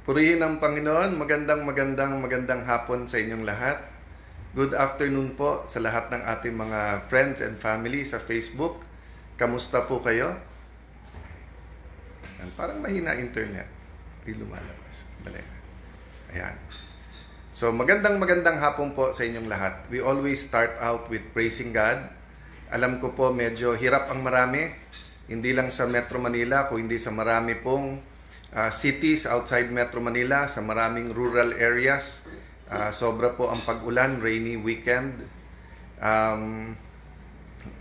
Purihin ang Panginoon. Magandang hapon sa inyong lahat. Good afternoon po sa lahat ng ating mga friends and family sa Facebook. Kamusta po kayo? Parang mahina internet. Di lumalabas. Dali. Ayan. So magandang hapon po sa inyong lahat. We always start out with praising God. Alam ko po medyo hirap ang marami. Hindi lang sa Metro Manila, kundi sa marami pong cities outside Metro Manila, sa maraming rural areas. Sobra po ang pag-ulan, rainy weekend.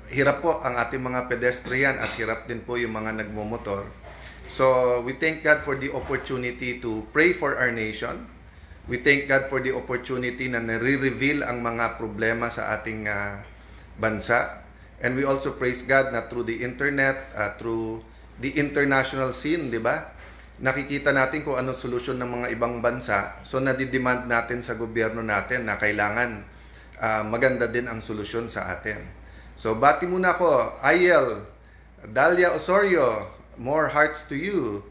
Hirap po ang ating mga pedestrian at hirap din po yung mga nagmomotor. So we thank God for the opportunity to pray for our nation. We thank God for the opportunity na nare-reveal ang mga problema sa ating bansa. And we also praise God na through the internet, through the international scene, di ba? Nakikita natin kung ano solusyon ng mga ibang bansa. So nadidemand natin sa gobyerno natin na kailangan maganda din ang solusyon sa atin. So bati muna ako, Ayel, Dalia Osorio, more hearts to you.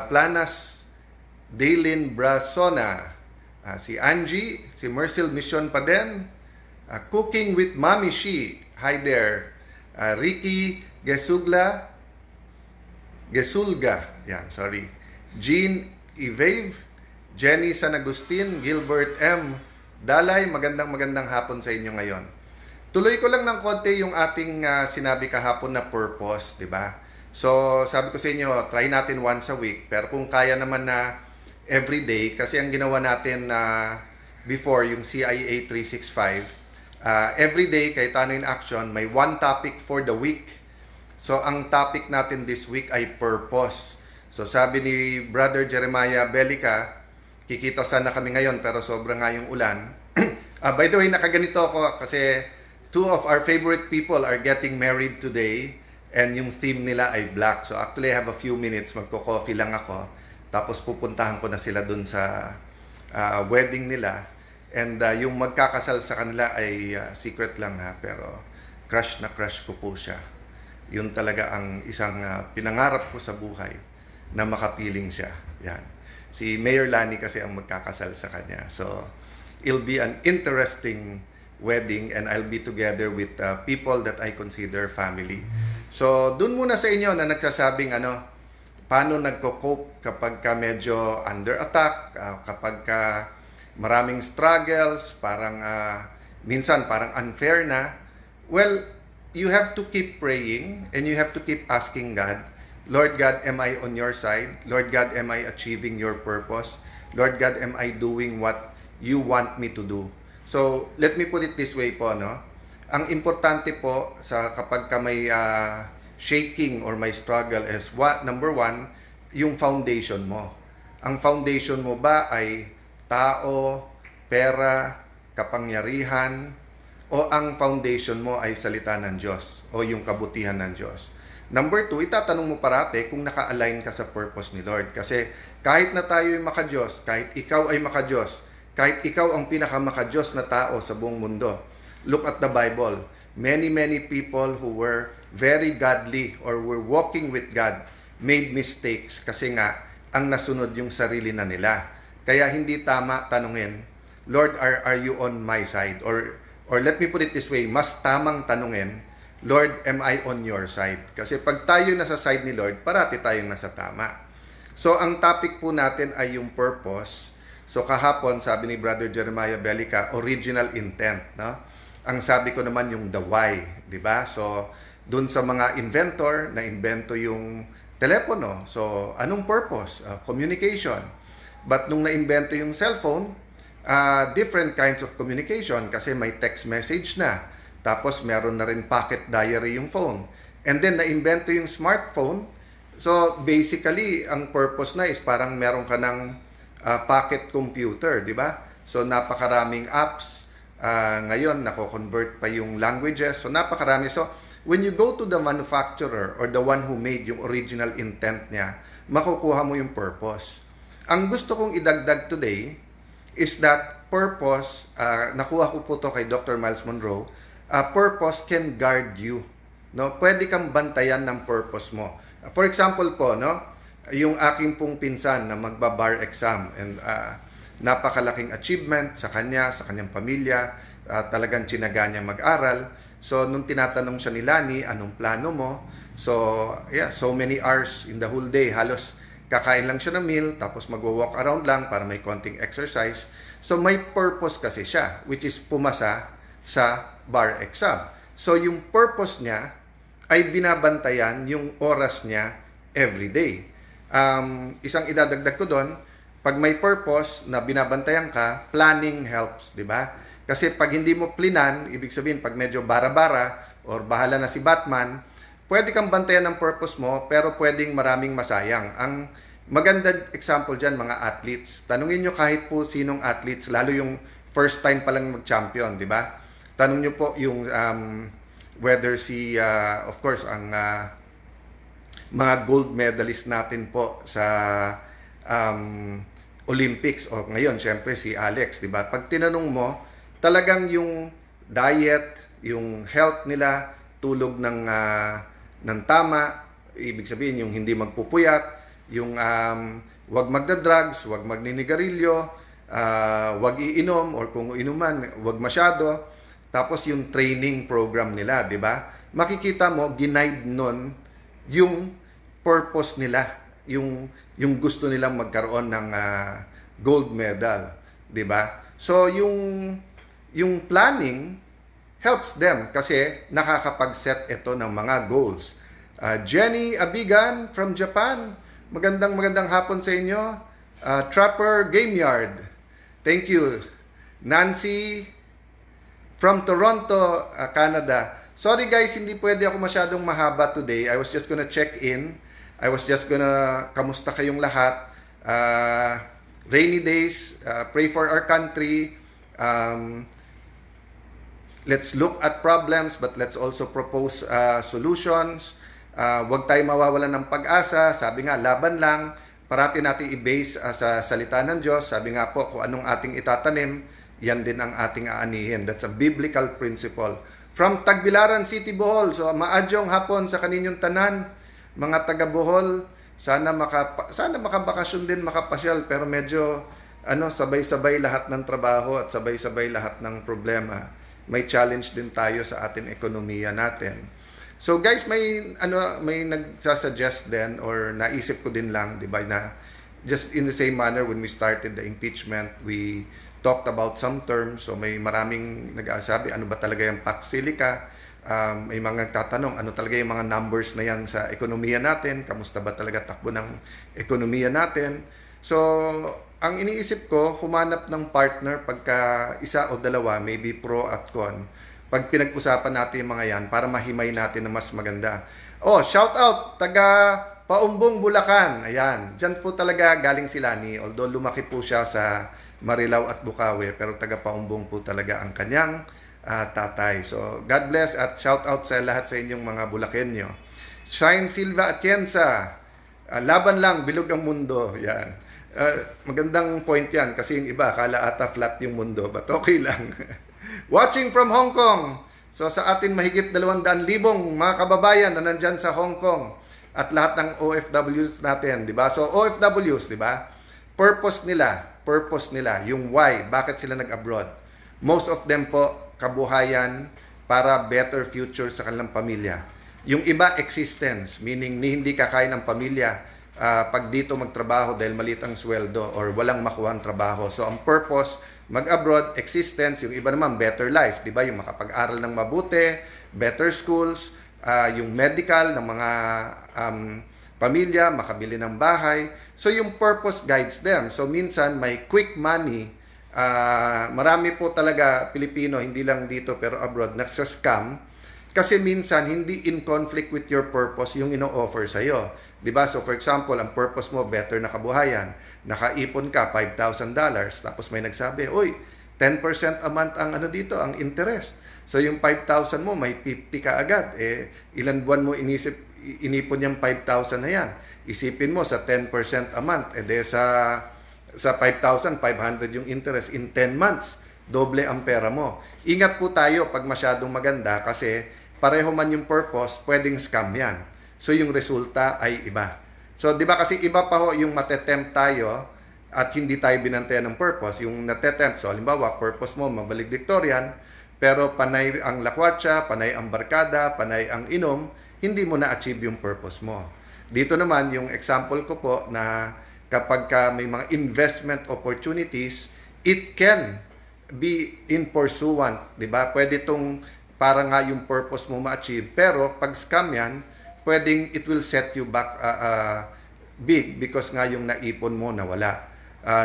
Planas Daylin Brasona, si Angie, si Mercil Mission pa din. Cooking with Mommy Shi, hi there. Ricky Gesulga, yan, sorry. Jean Evave, Jenny San Agustin, Gilbert M. Dalay, magandang hapon sa inyo ngayon. Tuloy ko lang ng konti yung ating sinabi kahapon na purpose, di ba? So, sabi ko sa inyo, try natin once a week. Pero kung kaya naman na every day, kasi ang ginawa natin before, yung CIA 365, every day, kahit ano in action, may one topic for the week. So, ang topic natin this week ay purpose. So, sabi ni Brother Jeremiah Belica, kikita sana kami ngayon pero sobra nga yung ulan. By the way, nakaganito ako kasi two of our favorite people are getting married today and yung theme nila ay black. So, actually, I have a few minutes. Magko-coffee lang ako. Tapos, pupuntahan ko na sila dun sa wedding nila. And yung magkakasal sa kanila ay secret lang ha. Pero, crush na crush ko po siya. Yun talaga ang isang pinangarap ko sa buhay na makapiling siya. Yan. Si Mayor Lani kasi ang magkakasal sa kanya. So, it'll be an interesting wedding and I'll be together with people that I consider family. So, dun muna sa inyo na nagsasabing paano nagko-cope kapag ka medyo under attack, kapag ka maraming struggles, parang minsan parang unfair na. Well, you have to keep praying and you have to keep asking God, Lord God, am I on your side? Lord God, am I achieving your purpose? Lord God, am I doing what you want me to do? So, let me put it this way po, no? Ang importante po sa kapag ka may shaking or may struggle is number one, yung foundation mo. Ang foundation mo ba ay tao, pera, kapangyarihan, o ang foundation mo ay salita ng Diyos o yung kabutihan ng Diyos. Number two, itatanong mo parate kung naka-align ka sa purpose ni Lord. Kasi kahit na tayo ay maka-Diyos, kahit ikaw ay maka-Diyos, kahit ikaw ang pinaka-maka-Diyos na tao sa buong mundo, look at the Bible. Many people who were very godly or were walking with God made mistakes kasi nga ang nasunod yung sarili na nila. Kaya hindi tama tanungin, Lord, are you on my side? Or let me put it this way, mas tamang tanungin, Lord, am I on your side? Kasi pag tayo nasa side ni Lord, parati tayong nasa tama. So, ang topic po natin ay yung purpose. So, kahapon, sabi ni Brother Jeremiah Belica, original intent. No? Ang sabi ko naman yung the why. Diba? So, dun sa mga inventor, na-invento yung telepono. So, anong purpose? Communication. But nung na-invento yung cellphone, different kinds of communication kasi may text message na. Tapos meron na rin pocket diary yung phone. And then na-invento yung smartphone. So basically, ang purpose na is parang meron ka ng pocket computer, di ba? So napakaraming apps. Ngayon, nako-convert pa yung languages. So napakarami. So when you go to the manufacturer or the one who made yung original intent niya, makukuha mo yung purpose. Ang gusto kong idagdag today is that purpose, nakuha ko po to kay Dr. Miles Monroe, purpose can guard you. No? Pwede kang bantayan ng purpose mo. For example po, no? yung aking pong pinsan na magba-bar exam, and napakalaking achievement sa kanya, sa kanyang pamilya, talagang tsinaga niya mag-aral. So nung tinatanong siya ni Lani, anong plano mo? So yeah, so many hours in the whole day, halos kakain lang siya ng meal, tapos magwo-walk around lang para may konting exercise. So may purpose kasi siya, which is pumasa sa bar exam. So yung purpose niya ay binabantayan yung oras niya every day. Isang idadagdag ko doon, pag may purpose na binabantayan ka, planning helps, di ba? Kasi pag hindi mo plinan, ibig sabihin pag medyo bara-bara or bahala na si Batman, pwede kang bantayan ng purpose mo pero pwedeng maraming masayang. Ang magandang example dyan, mga athletes. Tanungin nyo kahit po sinong athletes, lalo yung first time pa lang mag-champion, di ba? Tanong nyo po yung whether of course, ang mga gold medalist natin po sa Olympics o ngayon, syempre si Alex, di ba? Pag tinanong mo, talagang yung diet, yung health nila, tulog ng tama, ibig sabihin yung hindi magpupuyat, yung wag magda-drugs, wag magninigarilyo, wag iinom or kung inuman, wag masyado. Tapos yung training program nila, di ba? Makikita mo, ginaid nun yung purpose nila, yung gusto nilang magkaroon ng gold medal, di ba? So yung planning helps them kasi nakakapag-set ito ng mga goals. Jenny Abigan from Japan, magandang hapon sa inyo. Trapper Game Yard, thank you. Nancy from Toronto, Canada. Sorry guys, hindi pwede ako masyadong mahaba today. I was just gonna check in. I was just gonna kamusta kayong lahat. Rainy days, pray for our country. Let's look at problems but let's also propose solutions. Huwag tayo mawawalan ng pag-asa. Sabi nga, laban lang. Parati natin i-base sa salita ng Diyos. Sabi nga po, kung anong ating itatanim, yan din ang ating aanihin. That's a biblical principle. From Tagbilaran City, Bohol. So, maadyong hapon sa kaninyong tanan, mga taga Bohol. Sana makabakasyon din, makapasyal. Pero medyo sabay-sabay lahat ng trabaho at sabay-sabay lahat ng problema. May challenge din tayo sa ating ekonomiya natin. So guys, may nagsasuggest din or naisip ko din lang, 'di ba, na just in the same manner when we started the impeachment, we talked about some terms. So may maraming nag-aasabi, ano ba talaga yung Pax Silica? May mga nagtatanong, ano talaga yung mga numbers na yan sa ekonomiya natin? Kamusta ba talaga takbo ng ekonomiya natin? So, ang iniisip ko, humanap ng partner pagka isa o dalawa, maybe pro at con. Pag pinag-usapan natin yung mga yan, para mahimay natin na mas maganda. Oh, shout out, taga Paumbong, Bulacan. Ayan, dyan po talaga galing si Lani. Although lumaki po siya sa Marilao at Bukawi, pero taga Paumbong po talaga ang kanyang tatay. So, God bless at shout out sa lahat sa inyong mga Bulakenyo. Shine Silva Atienza, laban lang, bilog ang mundo. Yan. Magandang point yan kasi yung iba, akala ata flat yung mundo, but okay lang. Watching from Hong Kong. So, sa atin mahigit 200,000 mga kababayan na nandyan sa Hong Kong at lahat ng OFWs natin, di ba? So, OFWs, di ba? Purpose nila, yung why, bakit sila nag-abroad. Most of them po, kabuhayan para better future sa kanilang pamilya. Yung iba, existence, meaning hindi kakain ng pamilya pag dito magtrabaho dahil maliit ang sweldo or walang makuha ang trabaho. So, ang purpose, mag-abroad, existence, yung iba naman, better life, di ba? Yung makapag-aral ng mabuti, better schools, yung medical ng mga pamilya, makabili ng bahay. So, yung purpose guides them. So, minsan, may quick money. Marami po talaga Pilipino, hindi lang dito pero abroad, nagsascam. Kasi minsan, hindi in conflict with your purpose yung ino-offer sa'yo. Diba? So, for example, ang purpose mo, better na kabuhayan. Nakaipon ka, $5,000. Tapos may nagsabi, uy, 10% a month ang ang interest. So, yung 5,000 mo, may 50 ka agad. Ilan buwan mo inipon yung 5,000 na yan. Isipin mo, sa 10% a month, sa 5,500 yung interest in 10 months. Doble ang pera mo. Ingat po tayo pag masyadong maganda kasi pareho man yung purpose, pwedeng scam yan. So yung resulta ay iba. So, di ba kasi iba pa ho yung matetempt tayo at hindi tayo binantayan ng purpose. Yung natetempt, so halimbawa, purpose mo, mabaligdiktoryan, pero panay ang lakwatsa, panay ang barkada, panay ang inom, hindi mo na-achieve yung purpose mo. Dito naman, yung example ko po na kapag ka may mga investment opportunities, it can be in pursuant, di ba? Pwede itong para nga yung purpose mo ma-achieve, pero pag scam yan, pwedeng it will set you back big because nga yung naipon mo nawala.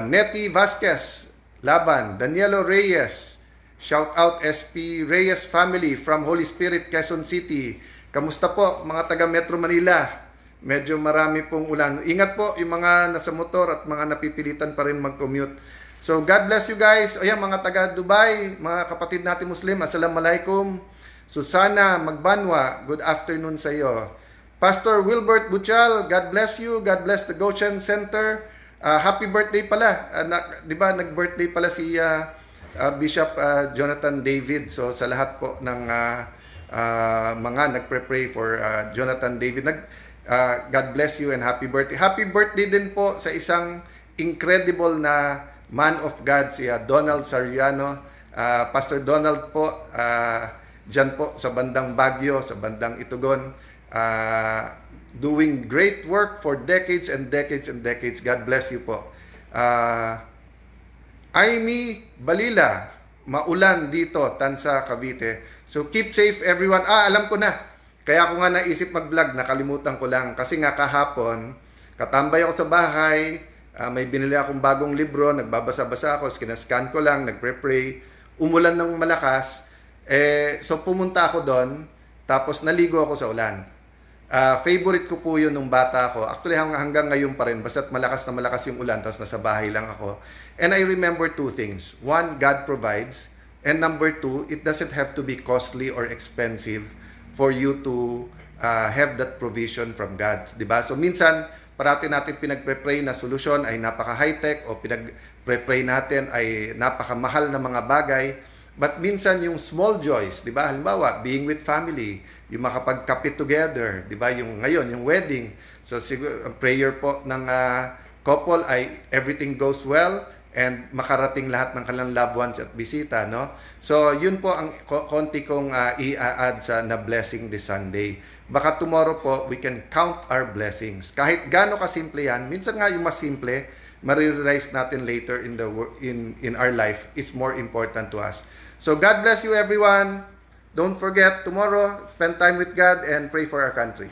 Nettie Vasquez, Laban, Danielo Reyes, shout out SP Reyes family from Holy Spirit, Quezon City. Kamusta po mga taga Metro Manila? Medyo marami pong ulan. Ingat po yung mga nasa motor at mga napipilitan pa rin mag-commute. So God bless you guys. O yan, mga taga Dubai, mga kapatid natin Muslim, Assalamualaikum. Susana Magbanwa, good afternoon sa iyo. Pastor Wilbert Butchal, God bless you. God bless the Goshen Center. Happy birthday pala. Di ba, nag-birthday pala si Bishop Jonathan David. So, sa lahat po ng mga nagpre-pray for Jonathan David, God bless you and happy birthday. Happy birthday din po sa isang incredible na man of God, si Donald Sariano. Pastor Donald po, dyan po sa bandang Baguio, sa bandang Itugon, doing great work for decades and decades and decades. God bless you po. Aimee Balila, maulan dito, Tansa, Cavite. So keep safe everyone. Alam ko na. Kaya ako nga naisip mag-vlog, nakalimutan ko lang. Kasi nga kahapon, katambay ako sa bahay, may binili akong bagong libro, nagbabasa-basa ako, kinascan ko lang, nagpre-pray, umulan ng malakas. So pumunta ako doon, tapos naligo ako sa ulan. Favorite ko po yun nung bata ako. Actually hanggang ngayon pa rin, basta't malakas na malakas yung ulan, tapos nasa bahay lang ako. And I remember two things. One, God provides. And number two, it doesn't have to be costly or expensive for you to have that provision from God. Diba? So minsan, parati natin pinagpre-pray na solusyon ay napaka-high-tech o pinagpre-pray natin ay napakamahal na mga bagay. But minsan yung small joys, di ba? Halimbawa, being with family, yung makapagkapit together, di ba? Yung ngayon, yung wedding. So siguro, prayer po ng couple ay everything goes well and makarating lahat ng kanilang loved ones at bisita, no? So yun po ang konti kong i-add sa na blessing this Sunday. Baka tomorrow po, we can count our blessings. Kahit gaano kasimple yan, minsan nga yung mas simple, marirealize natin later in our life, it's more important to us. So God bless you everyone. Don't forget, tomorrow, spend time with God and pray for our country.